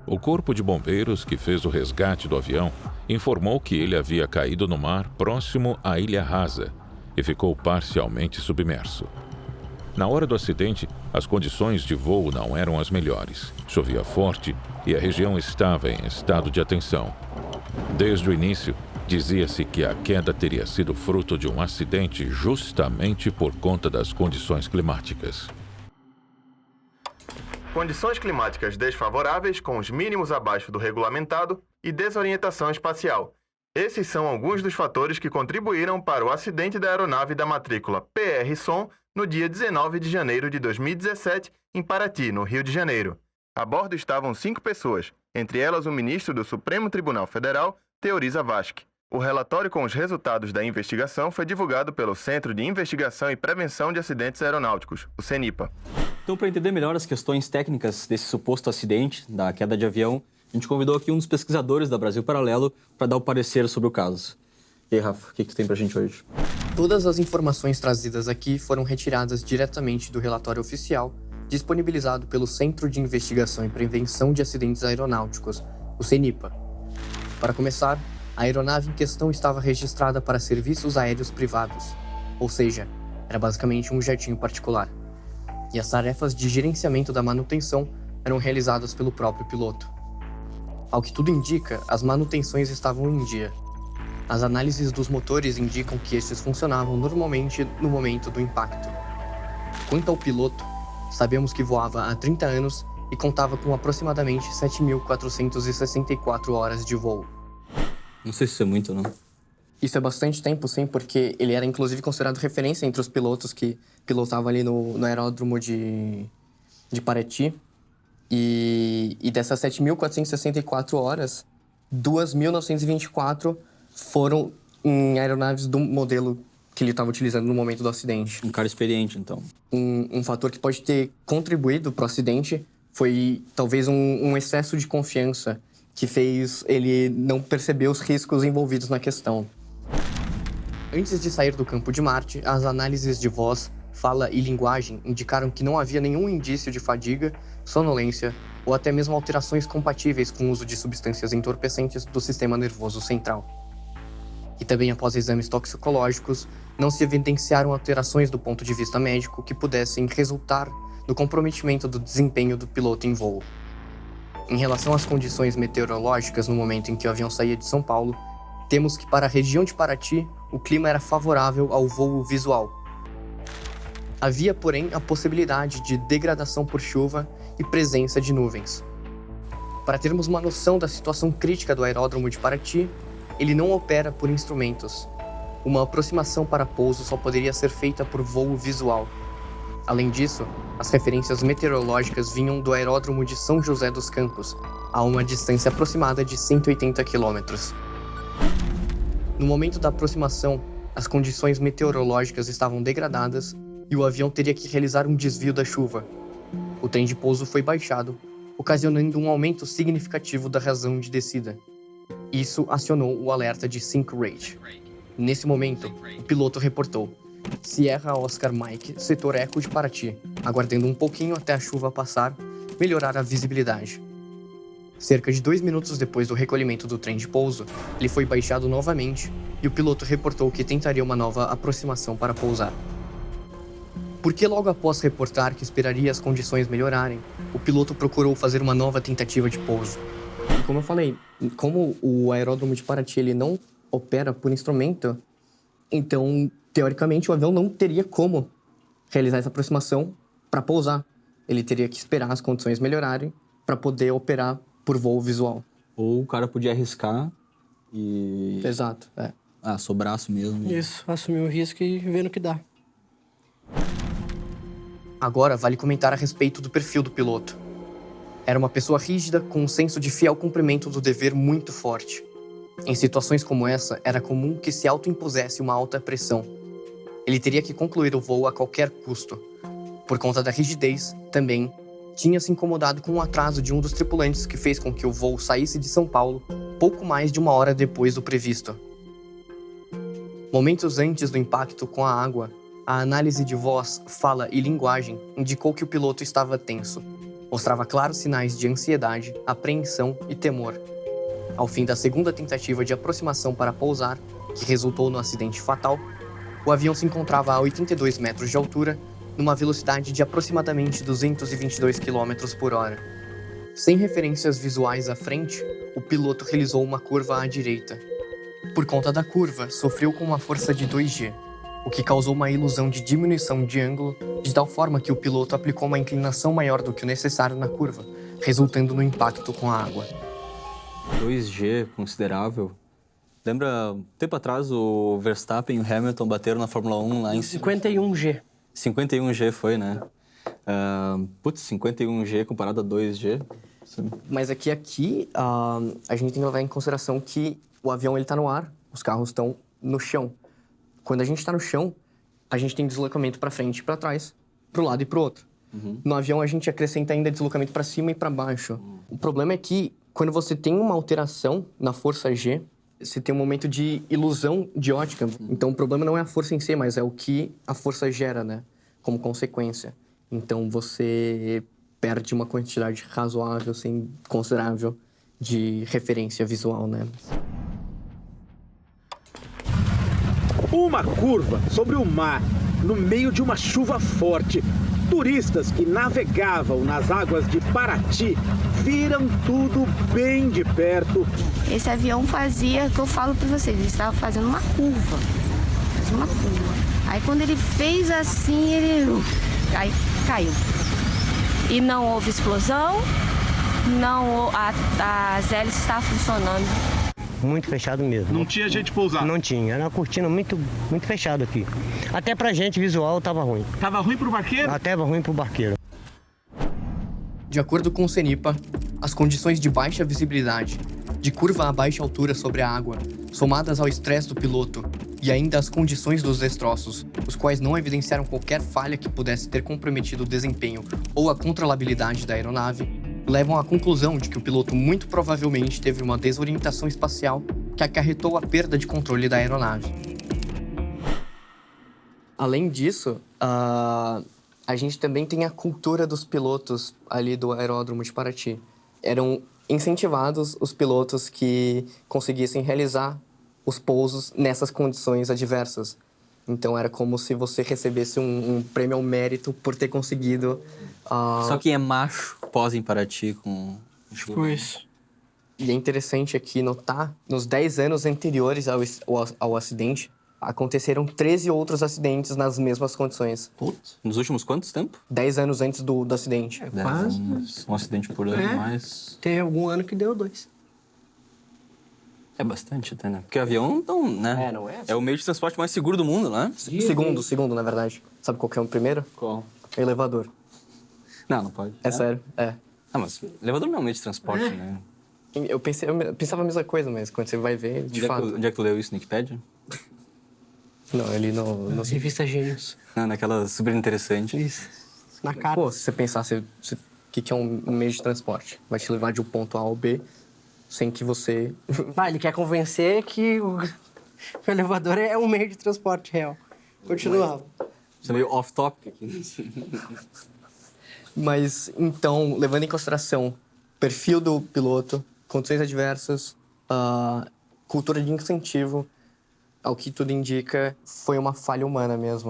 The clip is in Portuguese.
O corpo de bombeiros que fez o resgate do avião informou que ele havia caído no mar próximo à Ilha Rasa e ficou parcialmente submerso. Na hora do acidente, as condições de voo não eram as melhores. Chovia forte e a região estava em estado de atenção. Desde o início, dizia-se que a queda teria sido fruto de um acidente justamente por conta das condições climáticas. Condições climáticas desfavoráveis, com os mínimos abaixo do regulamentado, e desorientação espacial. Esses são alguns dos fatores que contribuíram para o acidente da aeronave da matrícula PR-SOM no dia 19 de janeiro de 2017, em Paraty, no Rio de Janeiro. A bordo estavam 5 pessoas, entre elas o ministro do Supremo Tribunal Federal, Teori Zavascki. O relatório com os resultados da investigação foi divulgado pelo Centro de Investigação e Prevenção de Acidentes Aeronáuticos, o CENIPA. Então, para entender melhor as questões técnicas desse suposto acidente, da queda de avião, a gente convidou aqui um dos pesquisadores da Brasil Paralelo para dar o parecer sobre o caso. E aí, Rafa, o que tu tem pra gente hoje? Todas as informações trazidas aqui foram retiradas diretamente do relatório oficial disponibilizado pelo Centro de Investigação e Prevenção de Acidentes Aeronáuticos, o CENIPA. Para começar, a aeronave em questão estava registrada para serviços aéreos privados, ou seja, era basicamente um jetinho particular. E as tarefas de gerenciamento da manutenção eram realizadas pelo próprio piloto. Ao que tudo indica, as manutenções estavam em dia. As análises dos motores indicam que estes funcionavam normalmente no momento do impacto. Quanto ao piloto, sabemos que voava há 30 anos e contava com aproximadamente 7.464 horas de voo. Não sei se isso é muito, não. Isso é bastante tempo, sim, porque ele era inclusive considerado referência entre os pilotos que pilotavam ali no aeródromo de Paraty. E dessas 7.464 horas, 2.924 foram em aeronaves do modelo que ele estava utilizando no momento do acidente. Um cara experiente, então. Um fator que pode ter contribuído para o acidente foi talvez um excesso de confiança que fez ele não perceber os riscos envolvidos na questão. Antes de sair do campo de Marte, as análises de voz, fala e linguagem indicaram que não havia nenhum indício de fadiga, sonolência ou até mesmo alterações compatíveis com o uso de substâncias entorpecentes do sistema nervoso central. E também após exames toxicológicos, não se evidenciaram alterações do ponto de vista médico que pudessem resultar no comprometimento do desempenho do piloto em voo. Em relação às condições meteorológicas no momento em que o avião saía de São Paulo, temos que para a região de Paraty, o clima era favorável ao voo visual. Havia, porém, a possibilidade de degradação por chuva e presença de nuvens. Para termos uma noção da situação crítica do aeródromo de Paraty, ele não opera por instrumentos. Uma aproximação para pouso só poderia ser feita por voo visual. Além disso, as referências meteorológicas vinham do aeródromo de São José dos Campos, a uma distância aproximada de 180 quilômetros. No momento da aproximação, as condições meteorológicas estavam degradadas e o avião teria que realizar um desvio da chuva. O trem de pouso foi baixado, ocasionando um aumento significativo da razão de descida. Isso acionou o alerta de Sync Rate. Nesse momento, o piloto reportou: Sierra Oscar Mike, setor Eco de Paraty, aguardando um pouquinho até a chuva passar, melhorar a visibilidade. Cerca de 2 minutos depois do recolhimento do trem de pouso, ele foi baixado novamente e o piloto reportou que tentaria uma nova aproximação para pousar. Porque logo após reportar que esperaria as condições melhorarem, o piloto procurou fazer uma nova tentativa de pouso. E como eu falei, como o aeródromo de Paraty ele não opera por instrumento, então, teoricamente, o avião não teria como realizar essa aproximação para pousar. Ele teria que esperar as condições melhorarem para poder operar por voo visual. Ou o cara podia arriscar e... Exato, é. Sobraço mesmo. Isso, assumir o risco e ver no que dá. Agora, vale comentar a respeito do perfil do piloto. Era uma pessoa rígida com um senso de fiel cumprimento do dever muito forte. Em situações como essa, era comum que se autoimpusesse uma alta pressão. Ele teria que concluir o voo a qualquer custo. Por conta da rigidez, também, tinha se incomodado com o atraso de um dos tripulantes que fez com que o voo saísse de São Paulo pouco mais de 1 hora depois do previsto. Momentos antes do impacto com a água, a análise de voz, fala e linguagem indicou que o piloto estava tenso. mostrava claros sinais de ansiedade, apreensão e temor. Ao fim da segunda tentativa de aproximação para pousar, que resultou no acidente fatal, o avião se encontrava a 82 metros de altura, numa velocidade de aproximadamente 222 km por hora. Sem referências visuais à frente, o piloto realizou uma curva à direita. Por conta da curva, sofreu com uma força de 2G, o que causou uma ilusão de diminuição de ângulo, de tal forma que o piloto aplicou uma inclinação maior do que o necessário na curva, resultando no impacto com a água. 2G considerável. Lembra, um tempo atrás, o Verstappen e o Hamilton bateram na Fórmula 1 lá em 51G. 51G foi, né? 51G comparado a 2G. Mas aqui a gente tem que levar em consideração que o avião está no ar, os carros estão no chão. Quando a gente está no chão, a gente tem deslocamento para frente e para trás, para o lado e para o outro. No avião, a gente acrescenta ainda deslocamento para cima e para baixo. O problema é que, quando você tem uma alteração na força G, você tem um momento de ilusão de ótica. Então, o problema não é a força em si, mas é o que a força gera, né? Como consequência. Então, você perde uma quantidade razoável, assim, considerável de referência visual, né? Uma curva sobre o mar, no meio de uma chuva forte. Turistas que navegavam nas águas de Paraty viram tudo bem de perto. Esse avião fazia, que eu falo para vocês, ele estava fazendo uma curva. Fazia uma curva. Aí quando ele fez assim, ele caiu. E não houve explosão, as hélices estavam funcionando. Muito fechado mesmo. Não tinha gente pousar? Não tinha, era uma cortina muito fechada aqui. Até pra gente, visual, tava ruim. Tava ruim pro barqueiro? Até ruim pro barqueiro. De acordo com o CENIPA, as condições de baixa visibilidade, de curva a baixa altura sobre a água, somadas ao estresse do piloto e ainda as condições dos destroços, os quais não evidenciaram qualquer falha que pudesse ter comprometido o desempenho ou a controlabilidade da aeronave, levam à conclusão de que o piloto muito provavelmente teve uma desorientação espacial que acarretou a perda de controle da aeronave. Além disso, a gente também tem a cultura dos pilotos ali do aeródromo de Paraty. Eram incentivados os pilotos que conseguissem realizar os pousos nessas condições adversas. Então era como se você recebesse um prêmio ao mérito por ter conseguido... Só quem é macho posa em Paraty com chuva. Tipo isso. E é interessante aqui notar, nos 10 anos anteriores ao acidente, aconteceram 13 outros acidentes nas mesmas condições. Putz. Nos últimos quantos tempo? 10 anos antes do acidente. Quase. Um acidente por ano, mas... Tem algum ano que deu 2. É bastante até, né? Porque avião, não, né? Não é? É o meio de transporte mais seguro do mundo, né? Segundo, na verdade. Sabe qual que é o primeiro? Qual? Elevador. Não pode. É sério, é. Ah, mas elevador não é um meio de transporte, né? Eu pensava a mesma coisa, mas quando você vai ver, de fato... Onde é que tu leu isso no Wikipedia? Não, ali no... Revista Gênios. Não, naquela super interessante. Isso. Na cara. Pô, se você pensar o que é um meio de transporte, vai te levar de um ponto A ao B sem que você... Ele quer convencer que o elevador é um meio de transporte real. Continua. Isso é meio off-topic aqui. Mas, então, levando em consideração o perfil do piloto, condições adversas, cultura de incentivo, ao que tudo indica, foi uma falha humana mesmo.